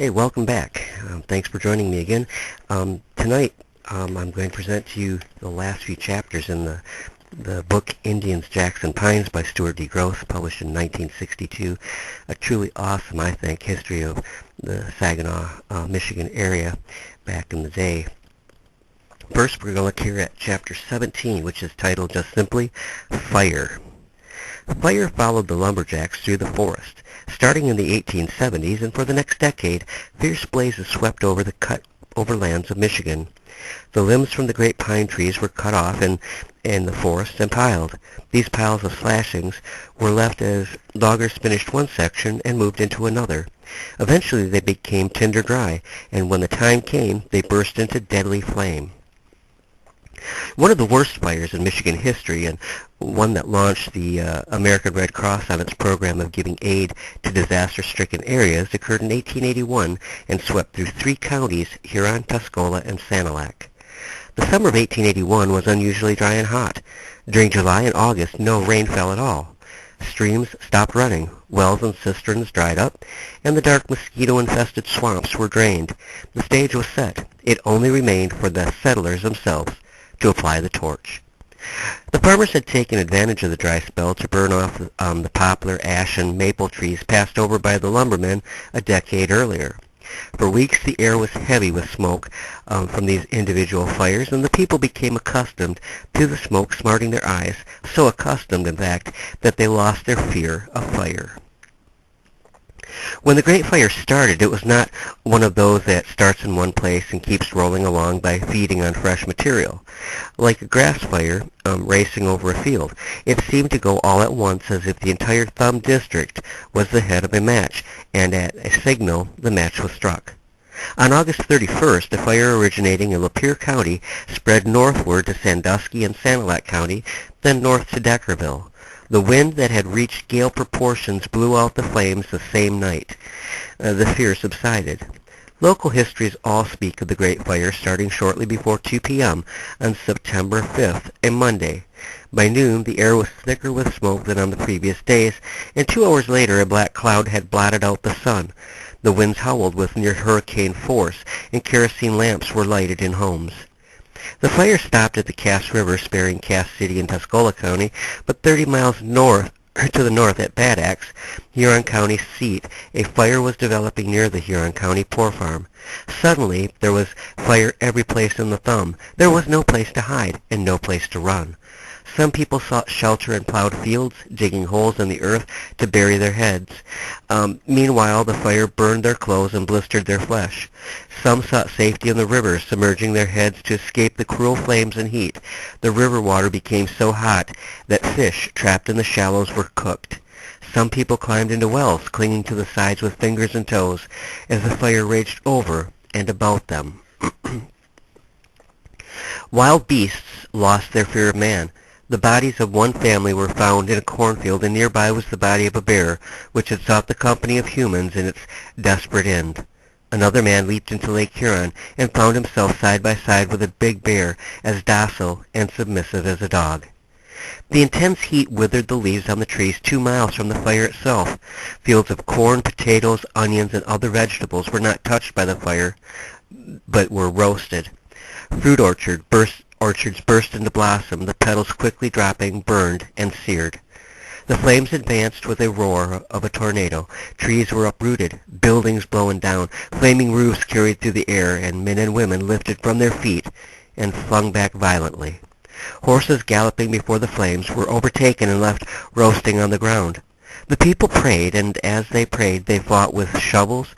Hey, welcome back. Thanks for joining me again. Tonight, I'm going to present to you the last few chapters in the book Indians, Jackson Pines by Stuart D, published in 1962. A truly awesome, I think, history of the Saginaw, Michigan area back in the day. First, we're going to look here at chapter 17, which is titled just simply Fire. Fire followed the lumberjacks through the forest. Starting in the 1870s and for the next decade, fierce blazes swept over the cut-over lands of Michigan. The limbs from the great pine trees were cut off in the forest and piled. These piles of slashings were left as loggers finished one section and moved into another. Eventually they became tinder dry, and when the time came, they burst into deadly flame. One of the worst fires in Michigan history, and one that launched the American Red Cross on its program of giving aid to disaster-stricken areas, occurred in 1881 and swept through 3 counties, Huron, Tuscola, and Sanilac. The summer of 1881 was unusually dry and hot. During July and August, no rain fell at all. Streams stopped running, wells and cisterns dried up, and the dark mosquito-infested swamps were drained. The stage was set. It only remained for the settlers themselves to apply the torch. The farmers had taken advantage of the dry spell to burn off the poplar, ash, and maple trees passed over by the lumbermen a decade earlier. For weeks the air was heavy with smoke from these individual fires, and the people became accustomed to the smoke smarting their eyes, so accustomed, in fact, that they lost their fear of fire. When the Great Fire started, it was not one of those that starts in one place and keeps rolling along by feeding on fresh material. Like a grass fire racing over a field, it seemed to go all at once as if the entire Thumb District was the head of a match, and at a signal the match was struck. On August 31st, a fire originating in Lapeer County spread northward to Sandusky and Sanilac County, then north to Deckerville. The wind that had reached gale proportions blew out the flames the same night. The fear subsided. Local histories all speak of the Great Fire starting shortly before 2 p.m. on September 5th, a Monday. By noon, the air was thicker with smoke than on the previous days, and 2 hours later a black cloud had blotted out the sun. The winds howled with near hurricane force, and kerosene lamps were lighted in homes. The fire stopped at the Cass River, sparing Cass City in Tuscola County, but 30 miles to the north at Bad Axe, Huron County seat, a fire was developing near the Huron County Poor Farm. Suddenly, there was fire every place in the Thumb. There was no place to hide and no place to run. Some people sought shelter in plowed fields, digging holes in the earth to bury their heads. Meanwhile, the fire burned their clothes and blistered their flesh. Some sought safety in the river, submerging their heads to escape the cruel flames and heat. The river water became so hot that fish trapped in the shallows were cooked. Some people climbed into wells, clinging to the sides with fingers and toes, as the fire raged over and about them. Wild beasts lost their fear of man. The bodies of one family were found in a cornfield, and nearby was the body of a bear, which had sought the company of humans in its desperate end. Another man leaped into Lake Huron and found himself side by side with a big bear, as docile and submissive as a dog. The intense heat withered the leaves on the trees 2 miles from the fire itself. Fields of corn, potatoes, onions, and other vegetables were not touched by the fire, but were roasted. Fruit orchards burst into blossom, the petals quickly dropping, burned, and seared. The flames advanced with a roar of a tornado. Trees were uprooted, buildings blown down, flaming roofs carried through the air, and men and women lifted from their feet and flung back violently. Horses galloping before the flames were overtaken and left roasting on the ground. The people prayed, and as they prayed they fought with shovels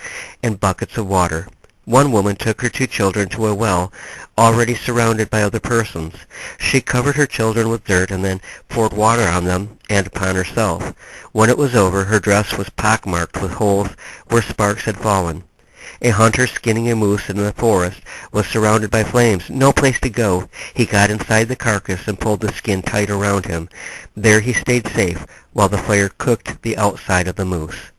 and buckets of water. One woman took her 2 children to a well, already surrounded by other persons. She covered her children with dirt and then poured water on them and upon herself. When it was over, her dress was pockmarked with holes where sparks had fallen. A hunter skinning a moose in the forest was surrounded by flames. No place to go. He got inside the carcass and pulled the skin tight around him. There he stayed safe while the fire cooked the outside of the moose.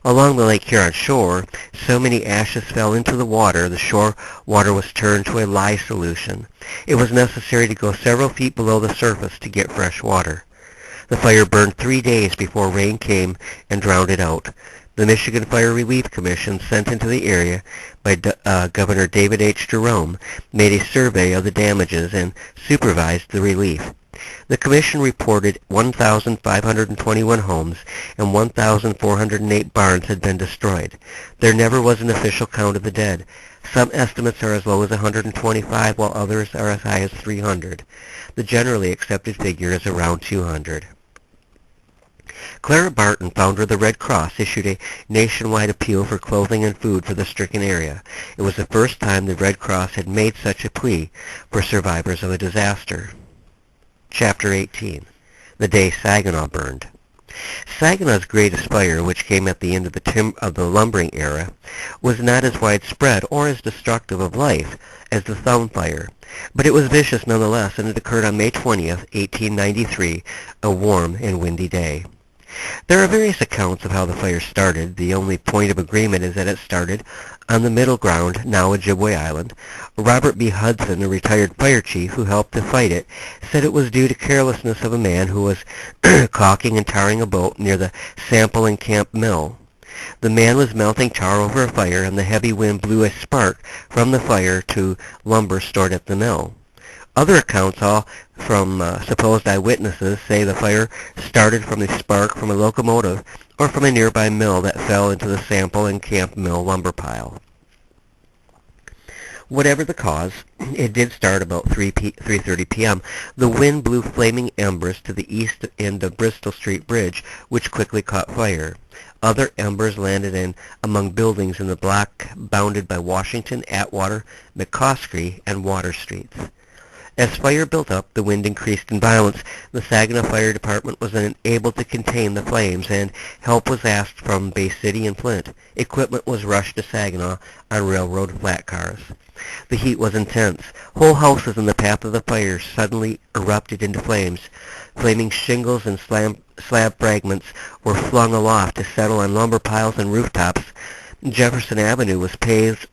Along the Lake Huron shore, so many ashes fell into the water, the shore water was turned to a lye solution. It was necessary to go several feet below the surface to get fresh water. The fire burned 3 days before rain came and drowned it out. The Michigan Fire Relief Commission, sent into the area by Governor David H. Jerome, made a survey of the damages and supervised the relief. The commission reported 1,521 homes and 1,408 barns had been destroyed. There never was an official count of the dead. Some estimates are as low as 125, while others are as high as 300. The generally accepted figure is around 200. Clara Barton, founder of the Red Cross, issued a nationwide appeal for clothing and food for the stricken area. It was the first time the Red Cross had made such a plea for survivors of a disaster. Chapter 18. The Day Saginaw Burned. Saginaw's greatest fire, which came at the end of the lumbering era, was not as widespread or as destructive of life as the Thumb Fire, but it was vicious nonetheless, and it occurred on May 20th, 1893, a warm and windy day. There are various accounts of how the fire started. The only point of agreement is that it started on the Middle Ground, now Ojibway Island. Robert B. Hudson, a retired fire chief who helped to fight it, said it was due to carelessness of a man who was caulking and tarring a boat near the Sample and Camp Mill. The man was melting tar over a fire, and the heavy wind blew a spark from the fire to lumber stored at the mill. Other accounts, all from supposed eyewitnesses, say the fire started from a spark from a locomotive or from a nearby mill that fell into the Sample and Camp Mill lumber pile. Whatever the cause, it did start about 3:30 p.m. The wind blew flaming embers to the east end of Bristol Street Bridge, which quickly caught fire. Other embers landed in among buildings in the block bounded by Washington, Atwater, McCoskey, and Water Streets. As fire built up, the wind increased in violence. The Saginaw Fire Department was unable to contain the flames, and help was asked from Bay City and Flint. Equipment was rushed to Saginaw on railroad flat cars. The heat was intense. Whole houses in the path of the fire suddenly erupted into flames. Flaming shingles and slab fragments were flung aloft to settle on lumber piles and rooftops. Jefferson Avenue was paved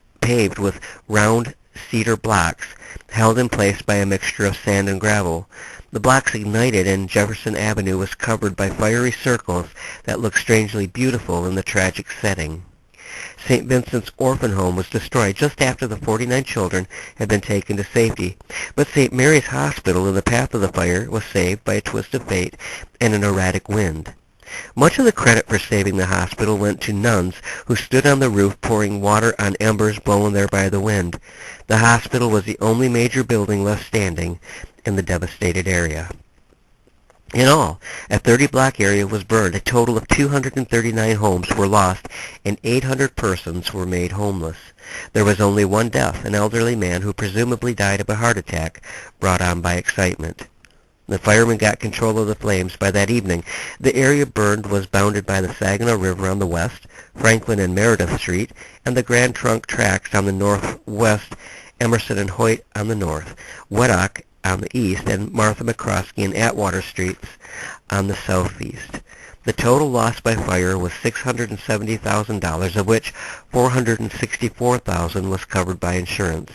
with round cedar blocks, held in place by a mixture of sand and gravel. The blocks ignited, and Jefferson Avenue was covered by fiery circles that looked strangely beautiful in the tragic setting. St. Vincent's Orphan Home was destroyed just after the 49 children had been taken to safety, but St. Mary's Hospital, in the path of the fire, was saved by a twist of fate and an erratic wind. Much of the credit for saving the hospital went to nuns who stood on the roof pouring water on embers blown there by the wind. The hospital was the only major building left standing in the devastated area. In all, a 30-block area was burned. A total of 239 homes were lost, and 800 persons were made homeless. There was only one death, an elderly man who presumably died of a heart attack brought on by excitement. The firemen got control of the flames by that evening. The area burned was bounded by the Saginaw River on the west, Franklin and Meredith Street, and the Grand Trunk Tracks on the northwest, Emerson and Hoyt on the north, Weddock on the east, and Martha McCroskey and Atwater Streets on the southeast. The total loss by fire was $670,000, of which $464,000 was covered by insurance.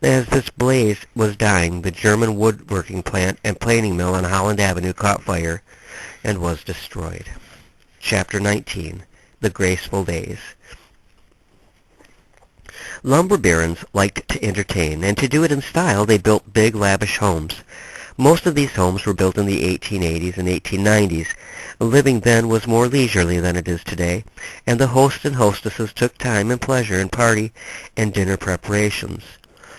As this blaze was dying, the German woodworking plant and planing mill on Holland Avenue caught fire and was destroyed. Chapter 19. The Graceful Days. Lumber barons liked to entertain, and to do it in style, they built big, lavish homes. Most of these homes were built in the 1880s and 1890s. Living then was more leisurely than it is today, and the hosts and hostesses took time and pleasure in party and dinner preparations.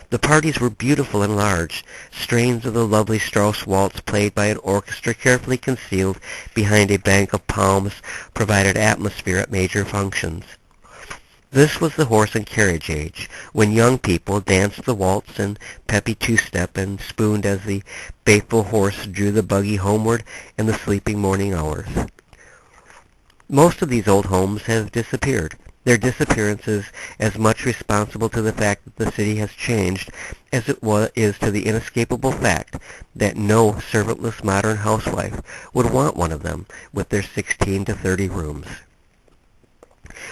The parties were beautiful and large. Strains of the lovely Strauss waltz played by an orchestra carefully concealed behind a bank of palms provided atmosphere at major functions. This was the horse and carriage age, when young people danced the waltz and peppy two-step and spooned as the faithful horse drew the buggy homeward in the sleeping morning hours. Most of these old homes have disappeared. Their disappearance is as much responsible to the fact that the city has changed as it is to the inescapable fact that no servantless modern housewife would want one of them with their 16 to 30 rooms.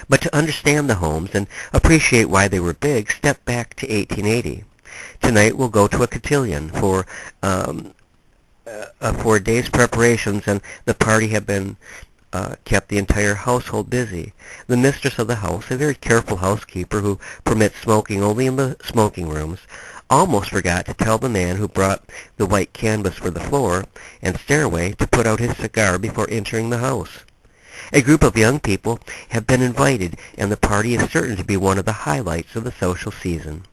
But to understand the homes and appreciate why they were big, step back to 1880. Tonight we'll go to a cotillion for a day's preparations, and the party have been kept the entire household busy. The mistress of the house, a very careful housekeeper who permits smoking only in the smoking rooms, almost forgot to tell the man who brought the white canvas for the floor and stairway to put out his cigar before entering the house. A group of young people have been invited, and the party is certain to be one of the highlights of the social season.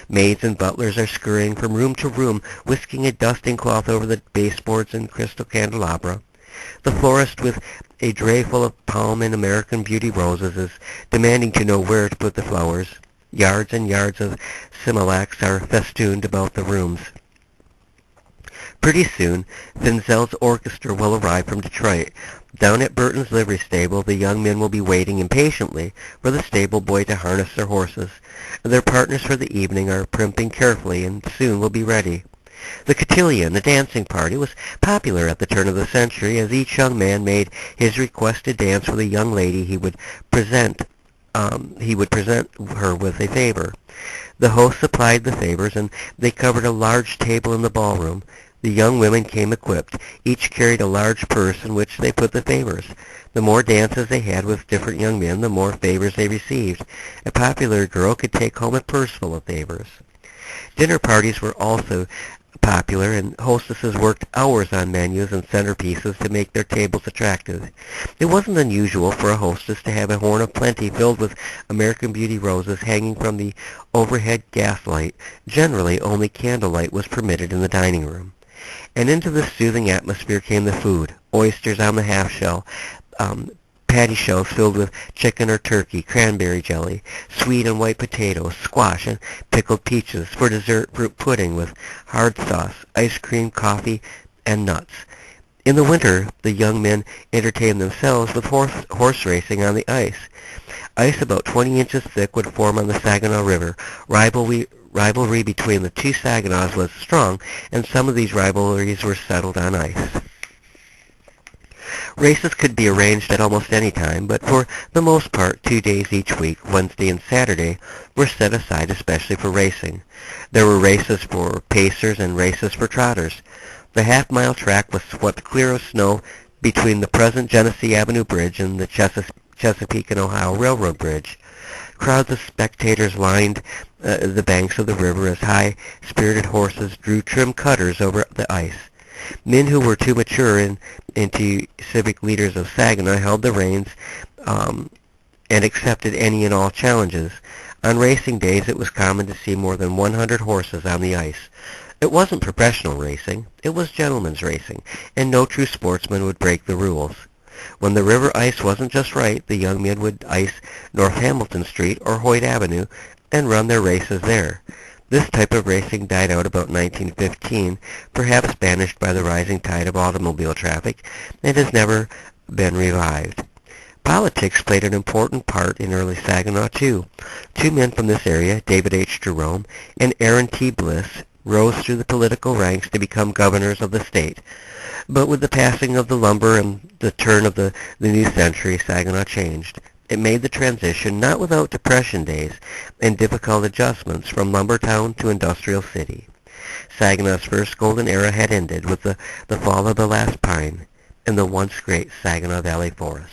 Maids and butlers are scurrying from room to room, whisking a dusting cloth over the baseboards and crystal candelabra. The florist, with a tray full of palm and American Beauty roses, is demanding to know where to put the flowers. Yards and yards of smilax are festooned about the rooms. Pretty soon, Finzel's orchestra will arrive from Detroit. Down at Burton's livery stable, the young men will be waiting impatiently for the stable boy to harness their horses. Their partners for the evening are primping carefully and soon will be ready. The cotillion, the dancing party, was popular at the turn of the century, as each young man made his request to dance with a young lady he would present her with a favor. The host supplied the favors, and they covered a large table in the ballroom. The young women came equipped. Each carried a large purse in which they put the favors. The more dances they had with different young men, the more favors they received. A popular girl could take home a purse full of favors. Dinner parties were also popular, and hostesses worked hours on menus and centerpieces to make their tables attractive. It wasn't unusual for a hostess to have a horn of plenty filled with American Beauty roses hanging from the overhead gas light. Generally, only candlelight was permitted in the dining room. And into this soothing atmosphere came the food: oysters on the half-shell, patty shells filled with chicken or turkey, cranberry jelly, sweet and white potatoes, squash, and pickled peaches. For dessert, fruit pudding with hard sauce, ice cream, coffee, and nuts. In the winter, the young men entertained themselves with horse racing on the ice. Ice about 20 inches thick would form on the Saginaw River. Rivalry between the two Saginaws was strong, and some of these rivalries were settled on ice. Races could be arranged at almost any time, but for the most part 2 days each week, Wednesday and Saturday, were set aside especially for racing. There were races for pacers and races for trotters. The half-mile track was swept clear of snow between the present Genesee Avenue Bridge and the Chesapeake and Ohio Railroad Bridge. Crowds of spectators lined the banks of the river as high-spirited horses drew trim cutters over the ice. Men who were too mature into civic leaders of Saginaw held the reins and accepted any and all challenges. On racing days, it was common to see more than 100 horses on the ice. It wasn't professional racing. It was gentlemen's racing, and no true sportsman would break the rules. When the river ice wasn't just right, the young men would ice North Hamilton Street or Hoyt Avenue and run their races there. This type of racing died out about 1915, perhaps banished by the rising tide of automobile traffic, and has never been revived. Politics played an important part in early Saginaw, too. Two men from this area, David H. Jerome and Aaron T. Bliss, rose through the political ranks to become governors of the state. But with the passing of the lumber and the turn of the new century, Saginaw changed. It made the transition not without depression days and difficult adjustments from lumber town to industrial city. Saginaw's first golden era had ended with the fall of the last pine in the once great Saginaw Valley forest.